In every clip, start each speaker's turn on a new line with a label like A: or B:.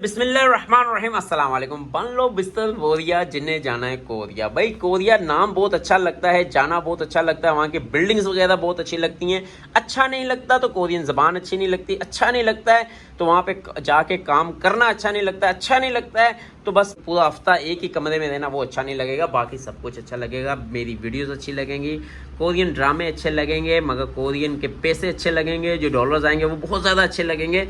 A: बिस्मिल्लाहिर्रहमानिर्रहीम अस्सलाम वालेकुम। बन लो बिस्तर बोरिया जिन्हें जाना है कोरिया। भाई कोरिया नाम बहुत अच्छा लगता है, जाना बहुत अच्छा लगता है, वहाँ की बिल्डिंग्स वगैरह बहुत अच्छी लगती हैं। अच्छा नहीं लगता तो कोरियन ज़बान अच्छी नहीं लगती, अच्छा नहीं लगता है तो वहाँ पे जाके काम करना अच्छा नहीं लगता है, अच्छा नहीं लगता है तो बस पूरा हफ्ता एक ही कमरे में रहना वो अच्छा नहीं लगेगा। बाकी सब कुछ अच्छा लगेगा, मेरी वीडियोज़ अच्छी लगेंगी, कोरियन ड्रामे अच्छे लगेंगे, मगर कोरियन के पैसे अच्छे लगेंगे, जो डॉलर्स आएंगे वो बहुत ज़्यादा अच्छे लगेंगे।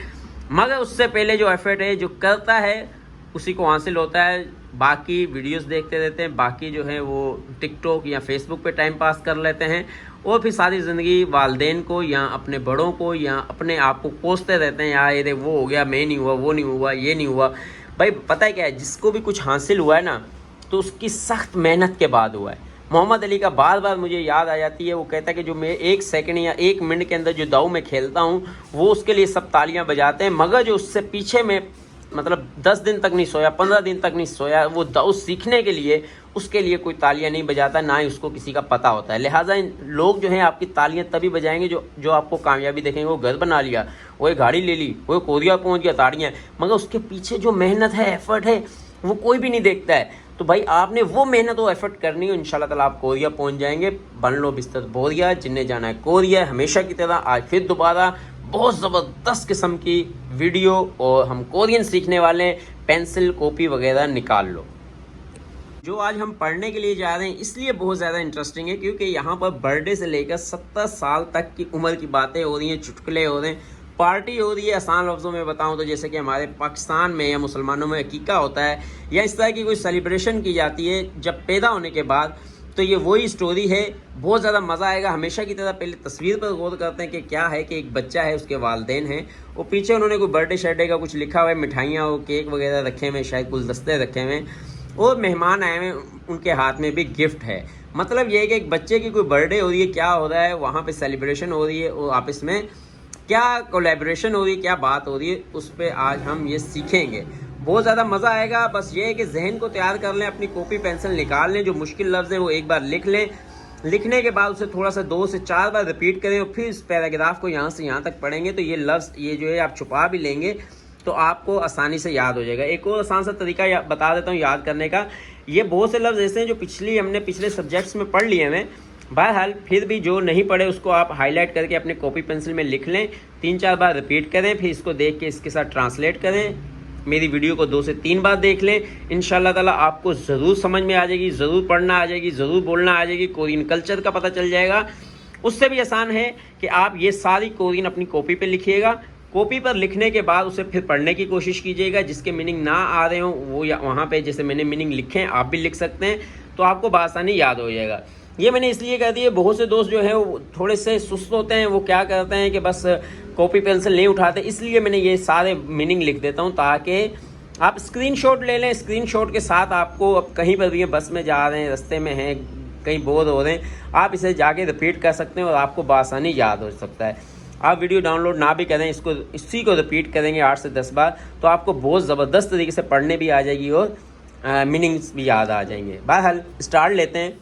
A: मगर उससे पहले जो एफर्ट है जो करता है उसी को हासिल होता है। बाकी वीडियोस देखते रहते हैं, बाकी जो है वो टिकटॉक या फेसबुक पे टाइम पास कर लेते हैं और फिर सारी ज़िंदगी वालदेन को या अपने बड़ों को या अपने आप को कोसते रहते हैं, यार ये वो हो गया, मैं नहीं हुआ, वो नहीं हुआ, ये नहीं हुआ। भाई पता है क्या है, जिसको भी कुछ हासिल हुआ है ना तो उसकी सख्त मेहनत के बाद हुआ है। मोहम्मद अली का बार बार मुझे याद आ जाती है, वो कहता है कि जो मैं 1 सेकंड या 1 मिनट के अंदर जो दाव में खेलता हूँ वो उसके लिए सब तालियां बजाते हैं, मगर जो उससे पीछे में मतलब 10 दिन तक नहीं सोया, 15 दिन तक नहीं सोया, वो दाव सीखने के लिए उसके लिए कोई तालियां नहीं बजाता, ना ही उसको किसी का पता होता है। लिहाजा इन लोग जो हैं आपकी तालियां तभी बजाएंगे जो आपको कामयाबी देखेंगे। वो घर बना लिया, वो गाड़ी ले ली, वो कोरिया पहुंच गया, ताड़ियाँ, मगर उसके पीछे जो मेहनत है, एफर्ट है, वो कोई भी नहीं देखता है। तो भाई आपने वो मेहनत और एफर्ट करनी है, इंशाल्लाह ताला आप कोरिया पहुंच जाएंगे। बन लो बिस्तर बोरिया जिन्हें जाना है कोरिया। हमेशा की तरह आज फिर दोबारा बहुत ज़बरदस्त किस्म की वीडियो और हम कोरियन सीखने वाले हैं। पेंसिल कॉपी वगैरह निकाल लो। जो आज हम पढ़ने के लिए जा रहे हैं इसलिए बहुत ज़्यादा इंटरेस्टिंग है क्योंकि यहाँ पर बर्थडे से लेकर 70 साल तक की उम्र की बातें हो रही हैं, चुटकुले हो रहे हैं, पार्टी हो रही है। आसान लफ्ज़ों में बताऊं तो जैसे कि हमारे पाकिस्तान में या मुसलमानों में अकीका होता है या इस तरह की कोई सेलिब्रेशन की जाती है जब पैदा होने के बाद, तो ये वही स्टोरी है। बहुत ज़्यादा मज़ा आएगा। हमेशा की तरह पहले तस्वीर पर गौर करते हैं कि क्या है कि एक बच्चा है, उसके वालदेन हैं, वो पीछे उन्होंने कोई बर्थडे शर्डे का कुछ लिखा हुआ है, मिठाइयाँ और केक वगैरह रखे हुए, शायद गुलदस्ते रखे हुए हैं और मेहमान आए हुए, उनके हाथ में भी गिफ्ट है। मतलब ये है कि एक बच्चे की कोई बर्थडे हो रही है, क्या हो रहा है वहाँ पे, सेलिब्रेशन हो रही है और आपस में क्या कोलैबोरेशन हो रही है, क्या बात हो रही है, उस पर आज हम ये सीखेंगे। बहुत ज़्यादा मज़ा आएगा। बस ये है कि जहन को तैयार कर लें, अपनी कॉपी पेंसिल निकाल लें, जो मुश्किल लफ्ज़ है वो एक बार लिख लें, लिखने के बाद उसे थोड़ा सा 2 से 4 बार रिपीट करें और फिर इस पैराग्राफ को यहाँ से यहाँ तक पढ़ेंगे तो ये लफ्ज़ ये जो है आप छुपा भी लेंगे तो आपको आसानी से याद हो जाएगा। एक और आसान सा तरीका बता देता हूँ याद करने का। ये बहुत से लफ्ज़ ऐसे हैं जो हमने पिछले सब्जेक्ट्स में पढ़ लिए हैं। बहरहाल फिर भी जो नहीं पढ़े उसको आप हाईलाइट करके अपने कॉपी पेंसिल में लिख लें, 3-4 बार रिपीट करें, फिर इसको देख के इसके साथ ट्रांसलेट करें। मेरी वीडियो को 2 से 3 बार देख लें, इंशाल्लाह ताला आपको ज़रूर समझ में आ जाएगी, ज़रूर पढ़ना आ जाएगी, ज़रूर बोलना आ जाएगी, कोरियन कल्चर का पता चल जाएगा। उससे भी आसान है कि आप ये सारी कोरियन अपनी कॉपी पे लिखिएगा। कॉपी पर लिखने के बाद उसे फिर पढ़ने की कोशिश कीजिएगा। जिसके मीनिंग ना आ रहे हों वो या वहाँ पे जैसे मैंने मीनिंग लिखे हैं आप भी लिख सकते हैं, तो आपको बआसानी याद हो जाएगा। ये मैंने इसलिए कह दिया, बहुत से दोस्त जो है वो थोड़े से सुस्त होते हैं, वो क्या करते हैं कि बस कॉपी पेंसिल नहीं उठाते, इसलिए मैंने ये सारे मीनिंग लिख देता हूँ ताकि आप स्क्रीनशॉट ले लें। स्क्रीनशॉट के साथ आपको अब कहीं पर भी बस में जा रहे हैं, रास्ते में हैं, कहीं बोर हो रहे हैं, आप इसे जाके रिपीट कर सकते हैं और आपको बआसानी याद हो सकता है। आप वीडियो डाउनलोड ना भी करें, इसी को रिपीट करेंगे 8 से 10 बार तो आपको बहुत ज़बरदस्त तरीके से पढ़ने भी आ जाएगी और मीनिंग्स भी याद आ जाएंगे। बहरहाल स्टार्ट लेते हैं।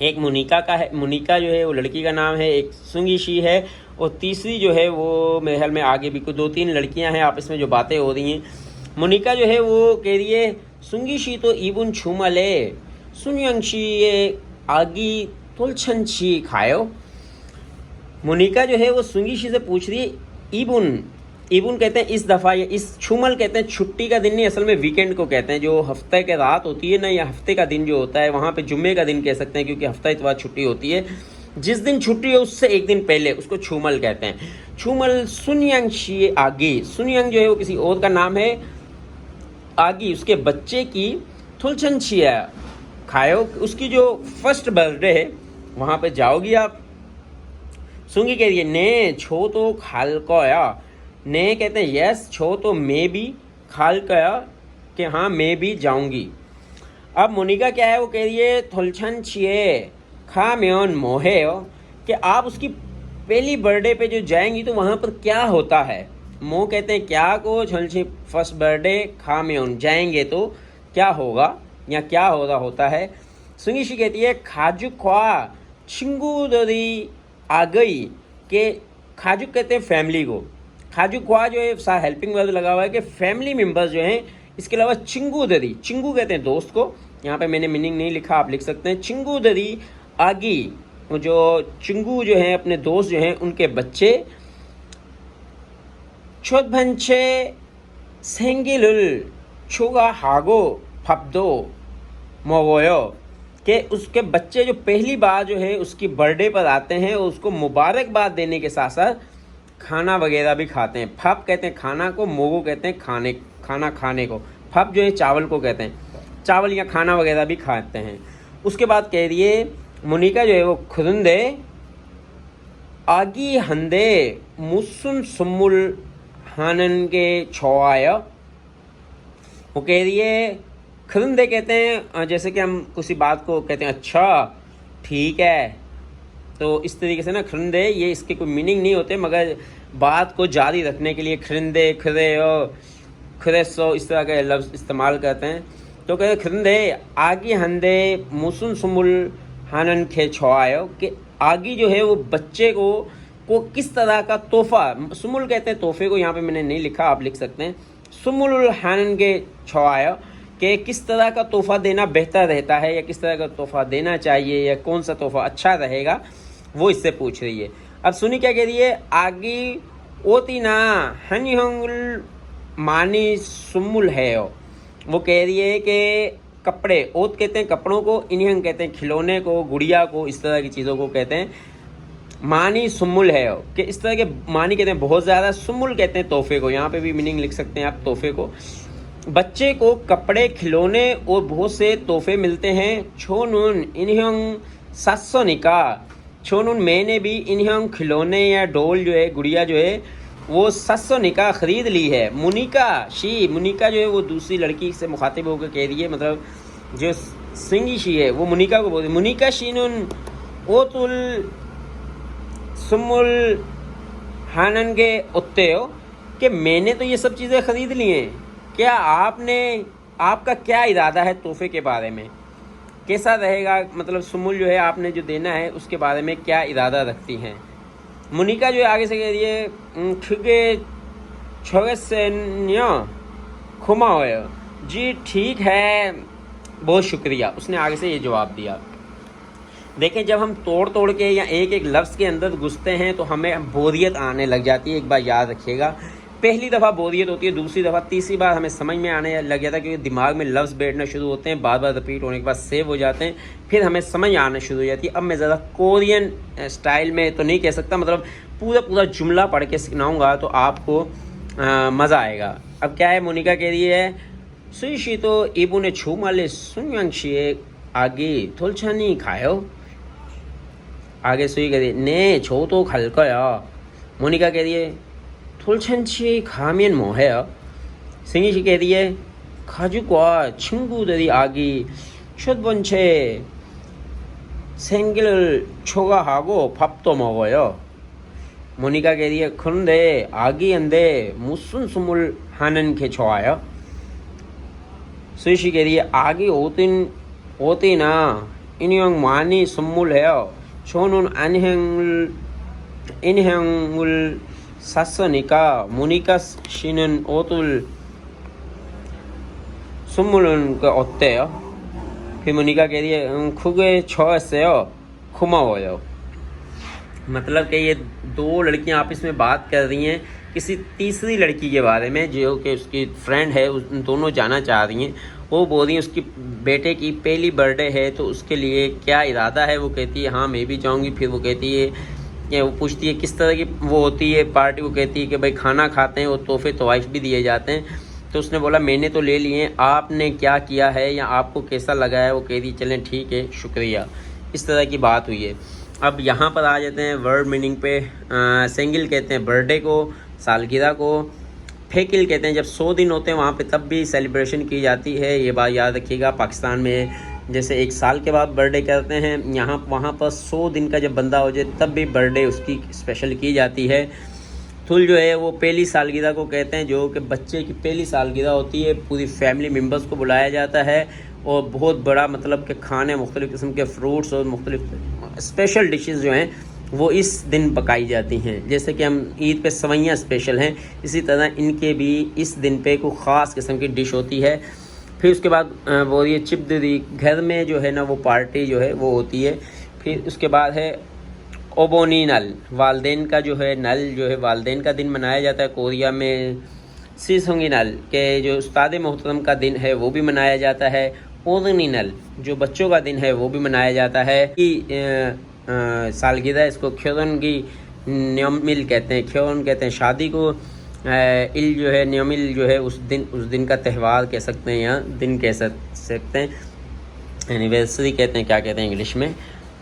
A: एक मुनिका का है, मुनिका जो है वो लड़की का नाम है, एक सुंगीशी है और तीसरी जो है वो मेरे ख्याल में आगे भी 2-3 लड़कियां हैं आपस में जो बातें हो रही हैं। मुनिका जो है वो कह रही है सुंगीशी तो ईबुन छुमले सुनयंशी ये आगी तुलछनशी खायो। मुनिका जो है वो सुंगीशी से पूछ रही है, ईबुन कहते हैं इस दफ़ा, या इस छुमल कहते हैं छुट्टी का दिन नहीं, असल में वीकेंड को कहते हैं, जो हफ्ते के रात होती है ना, या हफ्ते का दिन जो होता है, वहाँ पे जुम्मे का दिन कह सकते हैं क्योंकि हफ्ता इतवार छुट्टी होती है। जिस दिन छुट्टी है उससे एक दिन पहले उसको छुमल कहते हैं। छुमल सुनयंग शी आगी, सुनयंग जो है वो किसी और का नाम है, आगी उसके बच्चे की थुलछन छिया खायो, उसकी जो फर्स्ट बर्थडे है वहाँ पर जाओगी आप। सुंगी कह रही है ने छो तो खाल कया, ने कहते हैं यस, छो तो मैं भी, खाल कया कि हाँ मैं भी जाऊंगी। अब मोनिका क्या है वो कह रही है थोलछन छिए खा म्योन मोहे कि आप उसकी पहली बर्थडे पे जो जाएंगी तो वहाँ पर क्या होता है। मोह कहते हैं क्या को, छलछी फर्स्ट बर्थडे, खा म्योन जाएंगे तो क्या होगा या क्या हो रहा होता है। सुंगीशी कहती है खाजू ख्वा छिंगू दरी आ गई, के खाजुक कहते हैं फैमिली को, खाजू ख्वा जो है सा हेल्पिंग वर्ब लगा हुआ है कि फैमिली मेम्बर्स जो हैं। इसके अलावा चिंगू दरी, चिंगू कहते हैं दोस्त को, यहाँ पे मैंने मीनिंग नहीं लिखा, आप लिख सकते हैं। चिंगू दरी आगी, जो चिंगू जो हैं अपने दोस्त जो हैं उनके बच्चे। छोटभंचे सेंगिलुल छोगा हागो फब्दो मोगोयो, कि उसके बच्चे जो पहली बार जो है उसकी बर्थडे पर आते हैं और उसको मुबारकबाद देने के साथ साथ खाना वगैरह भी खाते हैं। फप कहते हैं खाना को, मोगो कहते हैं खाना खाने को, फप जो है चावल को कहते हैं, चावल या खाना वगैरह भी खाते हैं। उसके बाद कह रही है मोनिका जो है वो खुदंदे आगी हंदे मुसुन सुमुल हानन के छोआया। वो कह रही है खुदंदे कहते हैं जैसे कि हम किसी बात को कहते हैं अच्छा ठीक है, तो इस तरीके से ना खरिंदे, ये इसके कोई मीनिंग नहीं होते मगर बात को जारी रखने के लिए खरिंदे खुदे खुदेसो इस तरह के लफ्ज़ इस्तेमाल करते हैं। तो कहते खरिंदे आगी हंदे मुसुन सुमुल हानन खे छोआयो, कि आगी जो है वो बच्चे को किस तरह का तोहफा, सुमुल कहते हैं तोहफे को, यहाँ पे मैंने नहीं लिखा, आप लिख सकते हैं सुमुल हानन के छोआयो, कि किस तरह का तोहफा देना बेहतर रहता है या किस तरह का तोहफा देना चाहिए या कौन सा तोहफा अच्छा रहेगा, वो इससे पूछ रही है। अब सुनी क्या कह रही है, आगी ओती ना हनिहंगुल मानी सुमुल है। वो कह रही है कि कपड़े, ओत कहते हैं कपड़ों को, इन्हंग कहते हैं खिलौने को, गुड़िया को, इस तरह की चीज़ों को कहते हैं मानी सुमुल है, कि इस तरह के मानी कहते हैं बहुत ज़्यादा, सुमुल कहते हैं तोहफे को, यहाँ पे भी मीनिंग लिख सकते हैं आप तोहफे को। बच्चे को कपड़े, खिलौने और बहुत से तोहफे मिलते हैं। छोनुन इन्हंग सासोनिका, छोनुन मैंने भी इन्हंग खिलौने या डोल जो है, गुड़िया जो है वो सासोनिका खरीद ली है। मुनिका शी, मुनिका जो है वो दूसरी लड़की से मुखातिब होकर कह रही है, मतलब जो सिंगी शी है वो मुनिका को बोलती है। मुनिका शीनुन ओतुल सुमुल हानन के उत्ते हो, कि मैंने तो ये सब चीज़ें ख़रीद ली हैं, क्या आपका क्या इरादा है तोहफे के बारे में, कैसा रहेगा, मतलब सुमुल जो है आपने जो देना है उसके बारे में क्या इरादा रखती हैं। मुनिका जो है आगे से कह रही है ठुगे छोगे से खुमा हो, जी ठीक है बहुत शुक्रिया, उसने आगे से ये जवाब दिया। देखें जब हम तोड़ तोड़ के या एक एक लफ्ज़ के अंदर घुसते हैं तो हमें बोरियत आने लग जाती है। एक बार याद रखिएगा, पहली दफ़ा बोरियत होती है, दूसरी दफ़ा तीसरी बार हमें समझ में आने लग जाता है, क्योंकि दिमाग में लफ्ज़ बैठना शुरू होते हैं, बार बार रिपीट होने के बाद सेव हो जाते हैं, फिर हमें समझ आना शुरू हो जाती है। अब मैं ज़रा कोरियन स्टाइल में तो नहीं कह सकता, मतलब पूरा जुमला पढ़ के सुनाऊँगा तो आपको मज़ा आएगा। अब क्या है, मोनिका कह रही है सुशी तो इबू ने छू माले सुनयांशी आगे थोलछानी खायो। आगे सुई कह रही ने छो तो खल कया। मोनिका कह रही है थोलछानी खामियन मोहे। सिंगी कह रही है खाजुक्वा 친구들이 아기 첫 번째 생일을 초과하고 밥도 먹어요. 모니카 कह रही है 그런데 아기인데 무슨 숨을 하는 게 좋아요? सुशी कह रही है आगे 오tina 인형 많이 선물해요. 저는 인형을 샀으니까 모니카 씨는 옷을 선물은 어때요? फिर मोनिका कह रही है खुगे छोड़ो घुमाओ। मतलब कि ये दो लड़कियां आपस में बात कर रही हैं किसी तीसरी लड़की के बारे में जो कि उसकी फ्रेंड है, उन दोनों जाना चाह रही हैं। वो बोल रही हैं उसकी बेटे की पहली बर्थडे है तो उसके लिए क्या इरादा है। वो कहती है हाँ मैं भी जाऊंगी। फिर वो कहती है कि वो पूछती है किस तरह की वो होती है पार्टी। वो कहती है कि भाई खाना खाते हैं और तोहफे तोवाइफ भी दिए जाते हैं। तो उसने बोला मैंने तो ले लिए, आपने क्या किया है या आपको कैसा लगा है। वो कह रही चलें ठीक है शुक्रिया। इस तरह की बात हुई है। अब यहाँ पर आ जाते हैं वर्ड मीनिंग पे। सेंगिल कहते हैं बर्थडे को, सालगिरह को। फेकिल कहते हैं जब 100 दिन होते हैं वहाँ पे तब भी सेलिब्रेशन की जाती है। ये बात याद रखिएगा। पाकिस्तान में जैसे 1 साल के बाद बर्थडे करते हैं, यहाँ वहाँ पर 100 दिन का जब बंदा हो जाए तब भी बर्थडे उसकी स्पेशल की जाती है। थुल जो है वो पहली सालगिरह को कहते हैं, जो कि बच्चे की पहली सालगिरह होती है। पूरी फैमिली मेम्बर्स को बुलाया जाता है और बहुत बड़ा मतलब कि खाने, मुख्तलिफ़ किस्म के फ्रूट्स और मुख्तलिफ स्पेशल डिशेस जो हैं वो इस दिन पकाई जाती हैं। जैसे कि हम ईद पे सवैयाँ स्पेशल हैं, इसी तरह इनके भी इस दिन पे कोई ख़ास किस्म की डिश होती है। फिर उसके बाद वो ये चिपदरी घर में जो है ना वो पार्टी जो है वो होती है। फिर उसके बाद है ओबोनी नल, वालदेन का जो है नल जो है वालदेन का दिन मनाया जाता है कोरिया में। सीसोंगी नल के जो उस्ताद मोहतरम का दिन है वो भी मनाया जाता है। ओदनी नल जो बच्चों का दिन है वो भी मनाया जाता है। कि सालगिरह इसको ख्योरन की न्योमिल कहते हैं, ख्योरन कहते हैं शादी को। इल जो है न्योमिल जो है उस दिन का त्यौहार कह सकते हैं या दिन कह सकते हैं, एनिवर्सरी कहते हैं, क्या कहते हैं इंग्लिश में।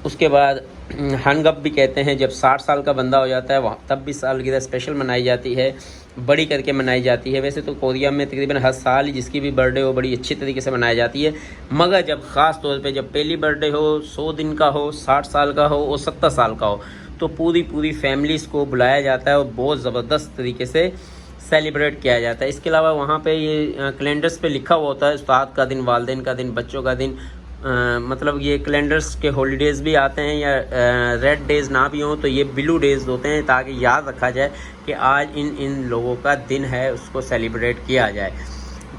A: उसके बाद हनगप भी कहते हैं, जब 60 साल का बंदा हो जाता है वहाँ तब भी सालगिरह स्पेशल मनाई जाती है, बड़ी करके मनाई जाती है। वैसे तो कोरिया में तकरीबन हर साल जिसकी भी बर्थडे हो बड़ी अच्छी तरीके से मनाई जाती है, मगर जब ख़ास तौर पे जब पहली बर्थडे हो, 100 दिन का हो, 60 साल का हो और 70 साल का हो, तो पूरी फैमिलीज़ को बुलाया जाता है और बहुत ज़बरदस्त तरीके से सेलिब्रेट किया जाता है। इसके अलावा वहाँ पे ये कैलेंडर्स पे लिखा हुआ होता है उस्ताद का दिन, वालदेन का दिन, बच्चों का दिन। मतलब ये कैलेंडर्स के हॉलीडेज़ भी आते हैं, या रेड डेज़ ना भी हों तो ये ब्लू डेज़ होते हैं, ताकि याद रखा जाए कि आज इन लोगों का दिन है, उसको सेलिब्रेट किया जाए।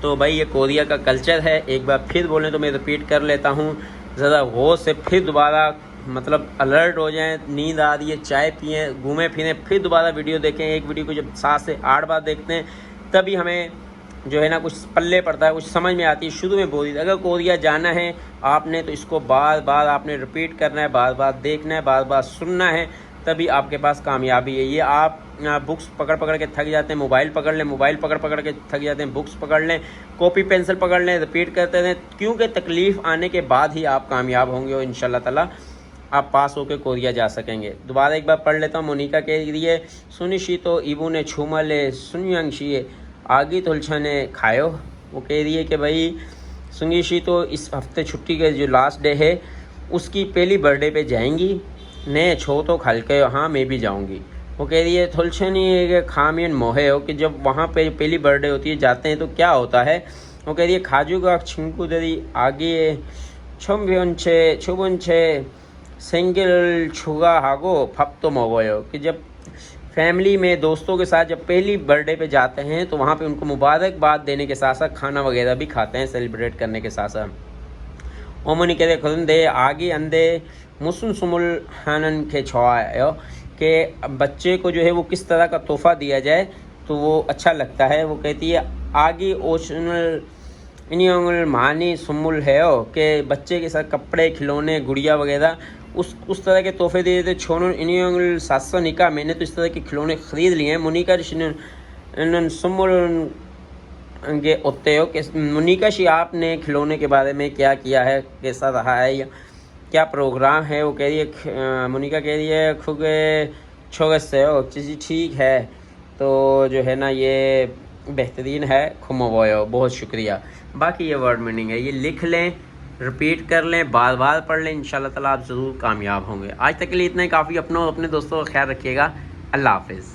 A: तो भाई ये कोरिया का कल्चर है। एक बार फिर बोलें तो मैं रिपीट कर लेता हूँ, ज़रा गौर से फिर दोबारा मतलब अलर्ट हो जाएं, नींद आ रही है चाय पिएँ, घूमें फिरें, फिर दोबारा वीडियो देखें। एक वीडियो को जब 7 से 8 बार देखते हैं तभी हमें जो है ना कुछ पल्ले पड़ता है, कुछ समझ में आती है। शुरू में बोली अगर कोरिया जाना है आपने तो इसको बार बार आपने रिपीट करना है, बार बार देखना है, बार बार सुनना है, तभी आपके पास कामयाबी है। ये आप बुक्स पकड़ के थक जाते हैं, मोबाइल पकड़ लें, मोबाइल पकड़ के थक जाते हैं, बुक्स पकड़ लें, कॉपी पेंसिल पकड़ लें, रिपीट करते रहें, क्योंकि तकलीफ़ आने के बाद ही आप कामयाब होंगे और इंशाल्लाह ताला आप पास होकर कोरिया जा सकेंगे। दोबारा एक बार पढ़ लेता हूँ। मोनिका के लिए सुनिशी तो इबू ने छूमले सुनियंगशी आगी तुलछा ने खायो। वो कह रही है कि भाई सुंगीशी तो इस हफ्ते छुट्टी के जो लास्ट डे है उसकी पहली बर्थडे पे जाएंगी, ने छो तो खल के हाँ मैं भी जाऊंगी। वो कह रही है थुलछा नहीं है कि खामियन मोहे हो कि जब वहाँ पे पहली बर्थडे होती है जाते हैं तो क्या होता है। वो कह रही है खाजू का छिंकू दरी आगे छुबुनछे सिंगल छुगा हागो फप तो मोगो, कि जब फैमिली में दोस्तों के साथ जब पहली बर्थडे पे जाते हैं तो वहाँ पे उनको मुबारकबाद देने के साथ साथ खाना वगैरह भी खाते हैं सेलिब्रेट करने के साथ साथ। ओमनी कहते खुदे आगे अंधे मुसुन सुमुल हनन के छुआयो, कि बच्चे को जो है वो किस तरह का तोहफ़ा दिया जाए तो वो अच्छा लगता है। वो कहती है आगे ओशनल इनियोंगल मानी सुमुल है कि बच्चे के साथ कपड़े, खिलौने, गुड़िया वगैरह उस तरह के तोहफे दे देते। छोनों इनियोंगल 700 निका, मैंने तो इस तरह के खिलौने ख़रीद लिए हैं। मुनिका सुमुल के होते हो कि मुनिका शी आपने खिलौने के बारे में क्या किया है, कैसा रहा है या क्या प्रोग्राम है। वो कह रही है मुनिका कह रही है खुगे छोगे से हो चीज़ ठीक है, तो जो है ना ये बेहतरीन है, खुमोयो बहुत शुक्रिया। बाकी ये वर्ड मीनिंग है, ये लिख लें, रिपीट कर लें, बार बार पढ़ लें, इंशाल्लाह ताला आप ज़रूर कामयाब होंगे। आज तक के लिए इतना ही काफ़ी। अपनों और अपने दोस्तों का ख्याल रखिएगा। अल्लाह हाफिज़।